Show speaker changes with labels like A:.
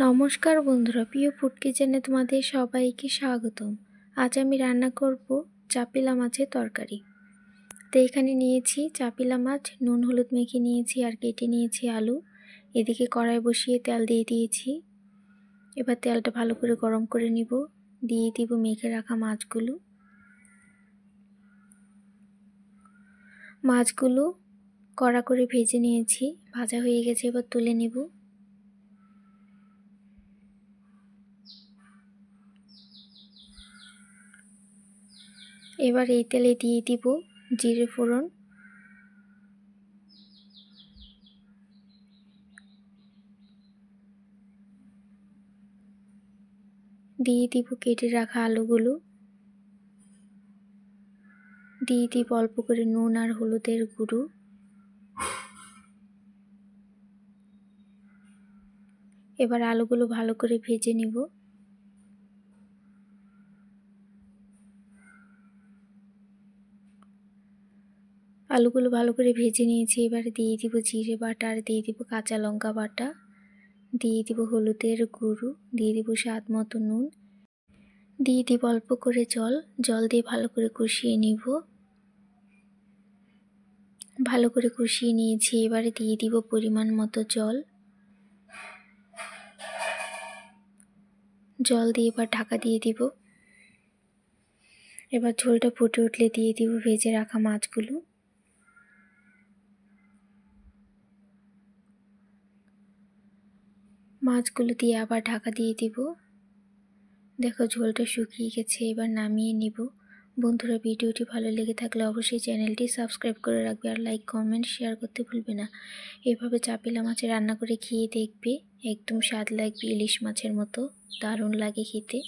A: নমস্কার বন্ধুরা, প্রিয় ফুড কিচেনে তোমাদের সবাইকে স্বাগতম। আজ আমি রান্না করব চাপিলা মাছের তরকারি। তো এখানে নিয়েছি চাপিলা মাছ, নুন হলুদ মেখে নিয়েছি আর কেটে নিয়েছি আলু। এদিকে কড়াই বসিয়ে তেল দিয়ে দিয়েছি। এবার তেলটা ভালো করে গরম করে নিব। দিয়ে দিব মেখে রাখা মাছগুলো কড়া করে ভেজে নিয়েছি, ভাজা হয়ে গেছে। এবার তুলে নিব। এবার এই তেলে দিয়ে দিব জিরে ফোড়ন, দিয়ে দিব কেটে রাখা আলুগুলো, দিয়ে দিব অল্প করে নুন আর হলুদের গুঁড়ো। এবার আলুগুলো ভালো করে ভেজে নিব। আলুগুলো ভালো করে ভেজে নিয়েছি। এবার দিয়ে দিব জিরে বাটা আর দিয়ে দিব কাঁচা লঙ্কা বাটা, দিয়ে দিব হলুদের গুঁড়ো, দিয়ে দিব স্বাদ মতো নুন, দিয়ে দিব অল্প করে জল দিয়ে ভালো করে কষিয়ে নিব। ভালো করে কষিয়ে নিয়েছি। এবারে দিয়ে দিব পরিমাণ মতো জল দিয়ে এবার ঢাকা দিয়ে দিব। এবার ঝোলটা ফুটে উঠলে দিয়ে দিব ভেজে রাখা মাছগুলো। মাছগুলো দিয়ে আবার ঢাকা দিয়ে দিব। দেখো ঝোলটা শুকিয়ে গেছে, এবার নামিয়ে নিব। বন্ধুরা, ভিডিওটি ভালো লেগে থাকলে অবশ্যই চ্যানেলটি সাবস্ক্রাইব করে রাখবে আর লাইক কমেন্ট শেয়ার করতে ভুলবে না। এভাবে চাপিলা মাছে রান্না করে খেয়ে দেখবে, একদম স্বাদ লাগবে ইলিশ মাছের মতো, দারুণ লাগে খেতে।